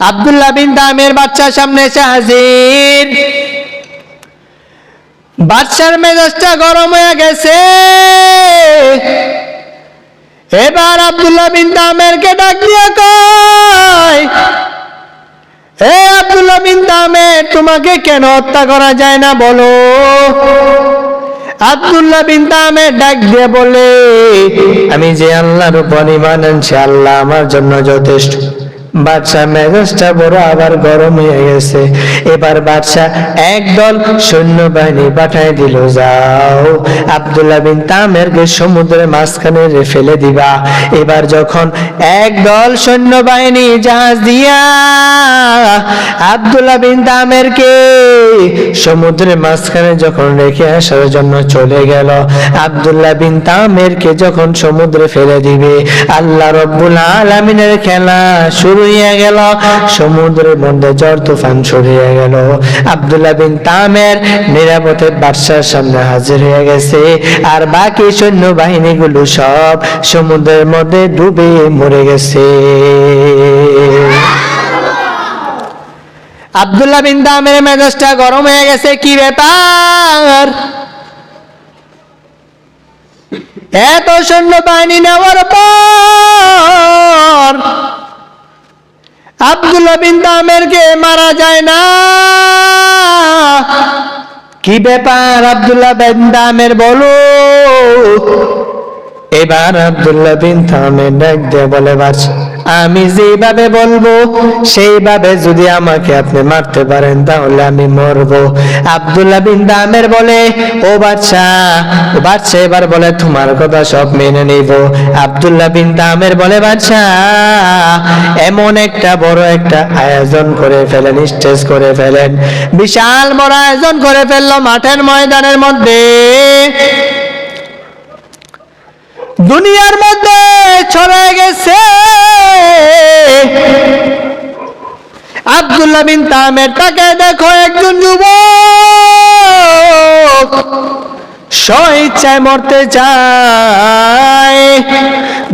আব্দুল্লাহ বিন তামের বাদশার সামনে এসে হাজির। বাদশার মেজাজটা গরম হয়ে গেছে। এবার আব্দুল্লাহ বিন তামেরকে ডাক দিয়ে কয়, হে আব্দুল্লাহ বিন তামের, তোমাকে কেন হত্যা করা যায় না বলো? আব্দুল্লাহ বিন তামের ডাক দিয়ে বলে, আমি যে আল্লাহর উপর ঈমান আনছি, আল্লাহ আমার জন্য যথেষ্ট। বাদশা মেজাজটা বড় আবার গরম হয়ে গেছে। এবার বাদশা একদল সৈন্যবাহিনী পাঠায় দিল, যাও আব্দুল্লাহ বিন তামেরকে সমুদ্রের মাঝখানে ফেলে দিবা। এবার যখন একদল সৈন্যবাহিনী জাহাজ দিয়া আব্দুল্লাহ বিন তামেরকে সমুদ্রের মাঝখানে যখন রেখে আসার জন্য চলে গেল, আব্দুল্লাহ বিন তামেরকে যখন সমুদ্রে ফেলে দিবে, আল্লাহ রব্বুল আলামিনের খেলা শুরু হয়ে গেল। সমুদ্রের মধ্যে ঝড় তুফান শুরু হয়ে গেল। আব্দুল্লাহ বিন তামের নিরাপদে বাদশার সামনে হাজির হয়ে গেছে, আর বাকি সৈন্যবাহিনীগুলো সব সমুদ্রের মধ্যে ডুবে মরে গেছে। আব্দুল্লাহ বিন তামের মেজাজটা গরম হয়ে গেছে, কি ব্যাপার? এত সৈন্যবাহিনী নেওয়ার পর আব্দুল্লাহ বিন তামেরকে মারা যায় না, কি ব্যাপার আব্দুল্লাহ বিন তামের বলো? এবার আব্দুল্লাহ বিন তামের ডাক দিয়ে বলে, বাদশা আমি যেভাবে বলবো সেইভাবে যদি আমাকে আপনি মারতে পারেন তাহলে আমি মরবো। আব্দুল্লাহ বিন তামের বলে, ও বাদশা এবার বলে তোমার কথা সব মেনে নিব। আব্দুল্লাহ বিন তামের বলে, বাদশা এমন একটা বড় একটা আয়োজন করে ফেলেন, স্টেজ করে ফেলেন, বিশাল বড় আয়োজন করে ফেললো মাঠের ময়দানের মধ্যে। দুনিয়ার মধ্যে ছড়িয়ে গেছে আব্দুল্লাহ বিন তামের। তাকে দেখো, একজন যুবক স্বেচ্ছায় মরতে চায়।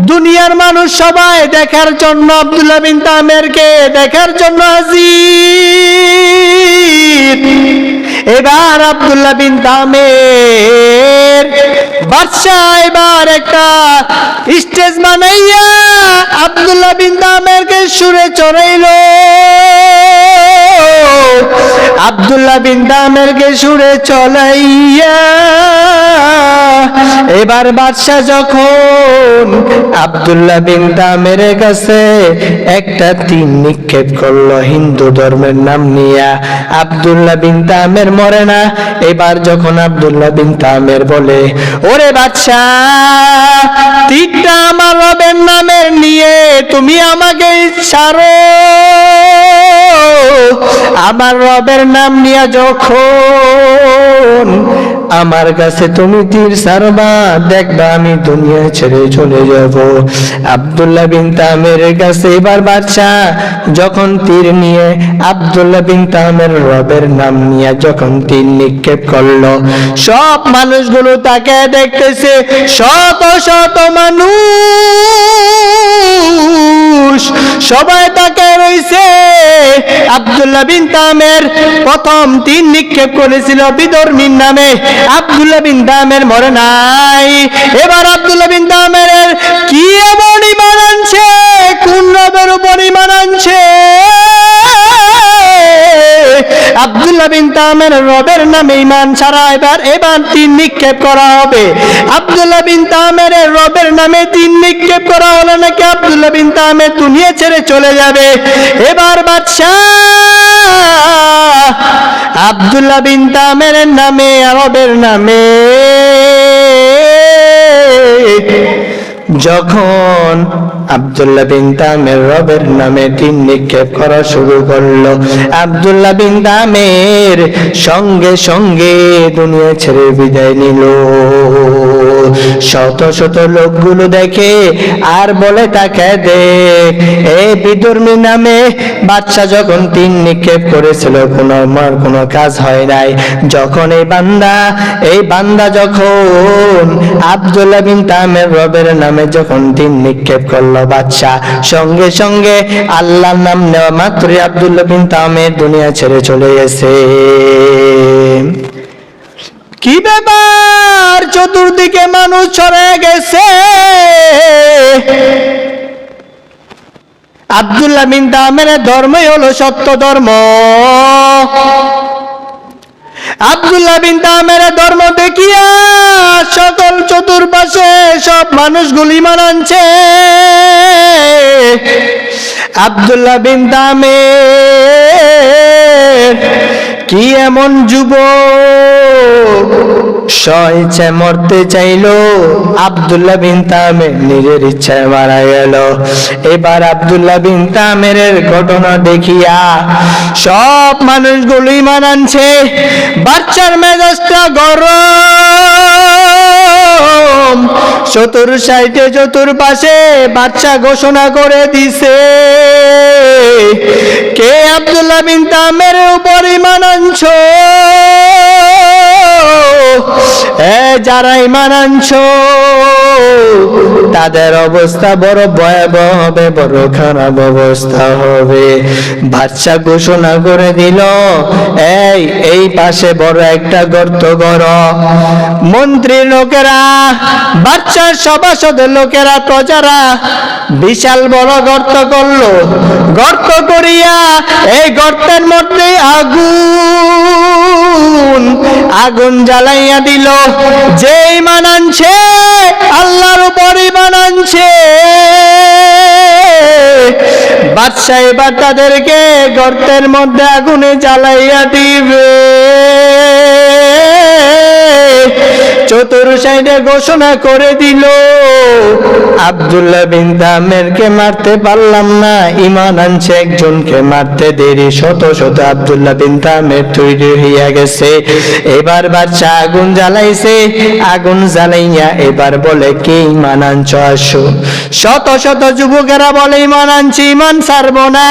দুনিয়ার মানুষ সবাই দেখার জন্য আব্দুল্লাহ বিন তামেরকে দেখার জন্য হাজির। এবার আব্দুল্লাহ বিন তামের বাদশা এবার একটা স্টেজ বানাইয়া আব্দুল্লাহ বিন তামেরকে সুরে চড়াইলো। আব্দুল্লাহ বিন তামেরকে সুরে চড়াইয়া এবার বাদশা যখন আব্দুল্লাহ বিন তামের কাছে একটা তীর নিক্ষেপ করলো হিন্দু ধর্মের নাম নিয়া, আব্দুল্লাহ বিন তামের মরে না। এবার যখন আব্দুল্লাহ বিন তামের বলে, ওরে বাদশা তীরটা আমার রবের নামের নিয়ে তুমি আমাকে ছাড়ো, আমার রবের নাম নিয়ে যখন আমার কাছে তুমি তীর ছাড়বা, দেখবা আমি দুনিয়া ছেড়ে চলে যাব। আব্দুল্লাহ বিন তামের কাছে এবার বাদশা যখন তীর নিয়ে আব্দুল্লাহ বিন তামের রবের নাম নিয়ে যখন তীর নিক্ষেপ করলো, সব মানুষগুলো তাকে দেখতেছে, শত শত মানুষ সবাই তাকে রইছে। আব্দুল্লাহ বিন তামের প্রথম তীর নিক্ষেপ করেছিল বিধর্মীর নামে, আব্দুল্লাহ বিন তামের মরে নাই। এবার আব্দুল্লাহ বিন তামের কি এমন ঈমান আনছে, কোন রবের উপর ঈমান আনছে? আব্দুল্লাহ বিন তামের রবের নামে ঈমান ছাড়া এবার তীর নিক্ষেপ করা হবে। আব্দুল্লাহ বিন তামের রবের নামে তীর নিক্ষেপ করা হলো নাকি আব্দুল্লাহ বিন তামের দুনিয়া ছেড়ে চলে যাবে। এবার বাদশা আব্দুল্লাহ বিন তামের নামে রবের নামে যখন আব্দুল্লাহ বিন তামের রবের নামে তীর নিক্ষেপ করা শুরু করলো, আব্দুল্লাহ বিন তামের সঙ্গে সঙ্গে দুনিয়া ছেড়ে বিদায় নিল। শত শত লোকগুলো দেখে আর বলে তাকে দেখ, এই বিদুর্মী নামে বাদশা যখন তীর নিক্ষেপ করেছিল কোনো কাজ হয় নাই। যখন এই বান্দা যখন আব্দুল্লাহ বিন তামের রবের নামে যখন তীর নিক্ষেপ করলো, বাদশা সঙ্গে সঙ্গে আল্লাহর নাম নেওয়া মাত্রই আব্দুল্লাহ বিন তামের দুনিয়া ছেড়ে চলে গেছে। কি ব্যাপার, চতুর্দিকে মানুষ ছড়ে গেছে। আব্দুল্লাহ বিন তামের ধর্মই হলো সত্য ধর্ম। আব্দুল্লাহ বিন তামের ধর্ম দেখিয়া সকল চতুর্পাশে সব মানুষগুলি ঈমান আনছে। আব্দুল্লাহ বিন তামের কি এমন যুবক স্বেচ্ছায় মরতে চাইলো, আব্দুল্লাহ বিন তামের নিজের ইচ্ছায় মারা গেল। এবার আব্দুল্লাহ বিন তামের ঘটনা দেখিয়া সব মানুষগুলো ঈমান আনছে। বাচ্চার মেজাজটা গরম, চতুর্পাশে বাচ্চা ঘোষণা করে দিছে, কে আব্দুল্লাহ বিন তামের উপর ঈমান আনছো? যারা ঈমান আনছো তাদের অবস্থা বড় ভয়াবহ হবে, বড় খারাপ অবস্থা হবে। বাদশা ঘোষণা করে দিল, এই পাশে বড় একটা গর্ত করো। মন্ত্রী লোকেরা, বাদশার সভাসদের লোকেরা, প্রজারা বিশাল বড় গর্ত করলো। গর্ত করিয়া এই গর্তের মধ্যে আগুন জ্বালাইয়া দিল। যে ঈমান আনছে, আল্লাহর উপর ঈমান আনছে, বাদশা এবার তাদেরকে গর্তের মধ্যে আগুনে জ্বালাইয়া দিবে। চতুর সাইডে ঘোষণা করে দিল, আব্দুল্লাহ বিন তামেরকে মারতে পারলাম না, ঈমান আনছে একজনকে মারতে দেরি, শত শত আব্দুল্লাহ বিন তামের তৈরি হইয়া গেছে। এবার বাদশা আগুন জ্বালাইছে, আগুন জ্বালাইয়া এবার বলে, কে ঈমান আনছো আসো। শত শত যুবকেরা বলে, ঈমান আনছি, ঈমান ছাড়বো না।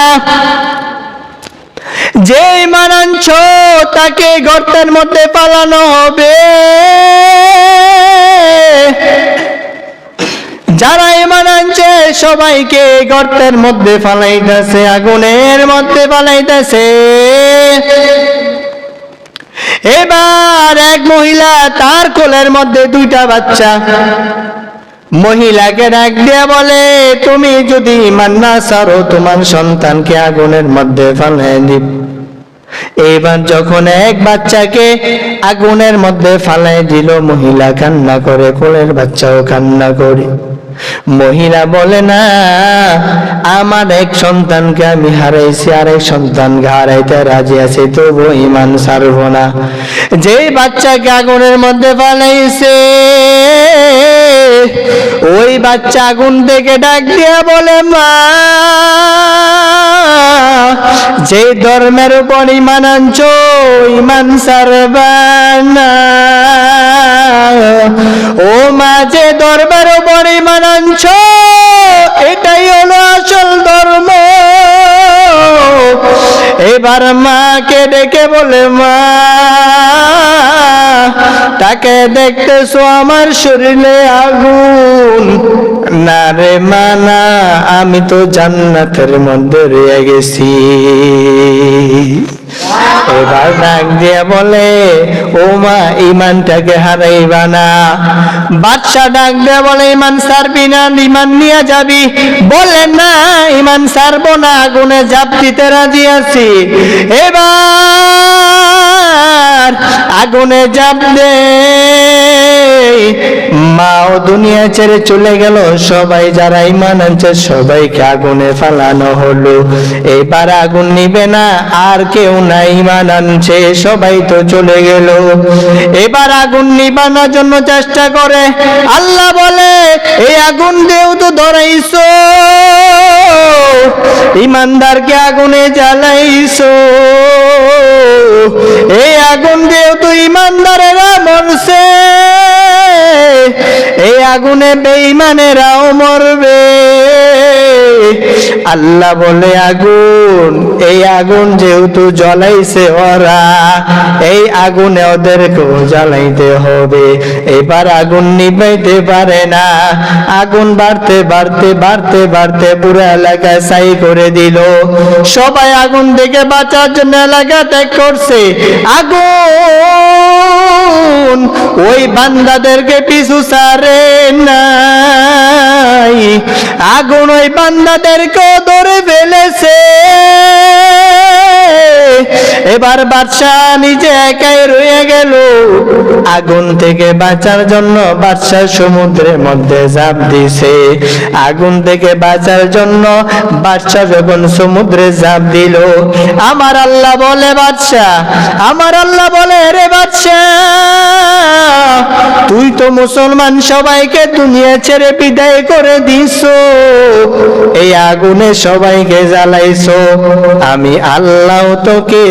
যে ঈমান আনছো তাকে গর্তের মধ্যে পালানো হবে। যারা ঈমান আনছে সবাইকে গর্তের মধ্যে ফালাইতেছে, আগুনের মধ্যে ফালাইতেছে। এবার এক মহিলা, তার কোলের মধ্যে দুইটা বাচ্চা, মহিলাকে ডাক দিয়ে বলে, তুমি যদি ঈমান না ছাড়ো তোমার সন্তানকে আগুনের মধ্যে ফালাই দিব। এবার যখন এক বাচ্চাকে আগুনের মধ্যে ফালাই দিল, মহিলা কান্না করে, কোলের বাচ্চাও কান্না করে। মহিলা বলে, না, আমার এক সন্তানকে আমি হারাইছি, আর এক সন্তানকে হারাইতে রাজি আছি, তবু ঈমান ছাড়ব না। যে বাচ্চাকে আগুনের মধ্যে ফালাইছে ওই বাচ্চা আগুন থেকে ডাক দিয়া বলে, মা, যে ধর্মের উপর ঈমান আনছো ঈমান ছাড়বা না। ও মা, যে ধর্মের উপর ঈমান আনছো এটাই হলো আসল ধর্ম। এবার মাকে ডেকে বলে, মা, তাকে দেখতেছো আমার শরীরে আগুন? না রে মা, না, আমি তো জান্নাতের মধ্যে রয়ে গেছি। এবার ডাক দিয়া বলে, ও মা, ঈমানটাকে হারাইবা না। বাদশা ডাক দিয়া বলে, ঈমান ছাড়বি না, ঈমান নিয়ে যাবি? বলে, না, ঈমান ছাড়বো না, আগুনে ঝাঁপ দিতে রাজি আছি। এবার আগুনে ঝাঁপ দে। মাও দুনিয়া ছেড়ে চলে গেল। সবাই যারা ঈমান আনছে সবাইকে আগুনে ফালানো হলো। এবার আগুন নিবে না, আর কেউ নাই ঈমান আনছে, সবাই তো চলে গেল। এবার আগুন নিবানোর জন্য চেষ্টা করে। আল্লাহ বলে, এই আগুন দেও তো ধরাইছো, ঈমানদারকে আগুনে জ্বালাইছো। এই আগুন দিয়েও তো ঈমানদারেরা মরছে। এই আগুনে বেঈমানেরাও মরবে। আল্লাহ বলে আগুন, এই আগুন যেহেতু জ্বলাইছে ওরা, এই আগুনে ওদেরকেও জ্বালাইতে হবে। এবার আগুন নিভাইতে পারে না, আগুন বাড়তে বাড়তে বাড়তে বাড়তে পুরো এলাকায় ছাই করে দিল। সবাই আগুন থেকে বাঁচার জন্য এলাকা ত্যাগ করছে। আগুন ওই বান্দাদেরকে পিছু ছাড়ে নাই, আগুন ওই বান্দাদেরকে ধরে ফেলেছে। এবার বাদশাহ নিজে একাই রয়ে গেল। আগুন থেকে বাঁচার জন্য বাদশাহ সমুদ্রের মধ্যে ঝাঁপ দিছে। আগুন থেকে বাঁচার জন্য বাদশাহ যখন সমুদ্রে ঝাঁপ দিল, আমার আল্লাহ বলে বাদশাহ, আমার আল্লাহ বলে রে বাদশাহ, তুই তো মুসলমান সবাইকে দুনিয়া ছেড়ে বিদায় করে দিছো, এই আগুনে সবাইকে জ্বালাইছো, আমি আল্লাহ তোকে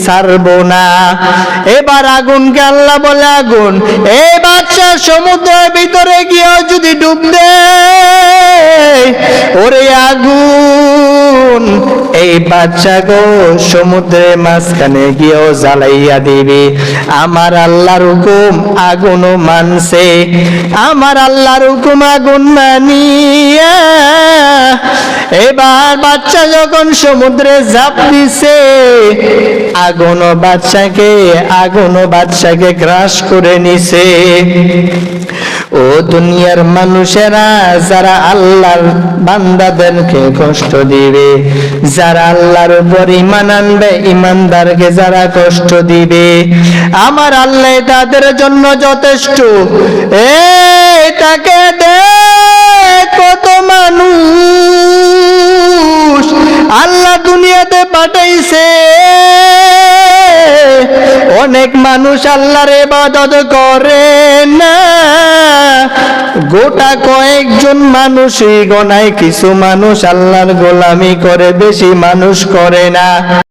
ছাড়বো না। এবার আগুনকে আল্লাহ বলে আগুন, এই বাদশা সমুদ্রের ভিতরে গিয়েও যদি ডুব দে, ওরে আগুন এই বাদশা গো সমুদ্রের মাঝখানে গিয়েও জ্বালাইয়া দিবি। আমার আল্লাহর হুকুম আগুনও মানছে, আমার আল্লাহর হুকুম আগুন মানিয়া এবার বাচ্চা যখন সমুদ্রে ঝাঁপ দিছে, আগুনও বাদশাকে গ্রাস করে নিছে। ও দুনিয়ার মানুষেরা, যারা আল্লাহর বান্দাদেরকে কষ্ট দিবে, যারা আল্লাহর উপর ঈমান আনবে, ঈমানদারকে যারা কষ্ট দিবে, আমার আল্লাহ তাদের জন্য যথেষ্ট। তাকে দেখ কত মানুষ আল্লাহ দুনিয়াতে পাঠাইছে, অনেক মানুষ আল্লাহর ইবাদত করে না, গোটা কয়েকজন মানুষই গনায়, কিছু মানুষ আল্লাহর গোলামি করে, বেশি মানুষ করে না।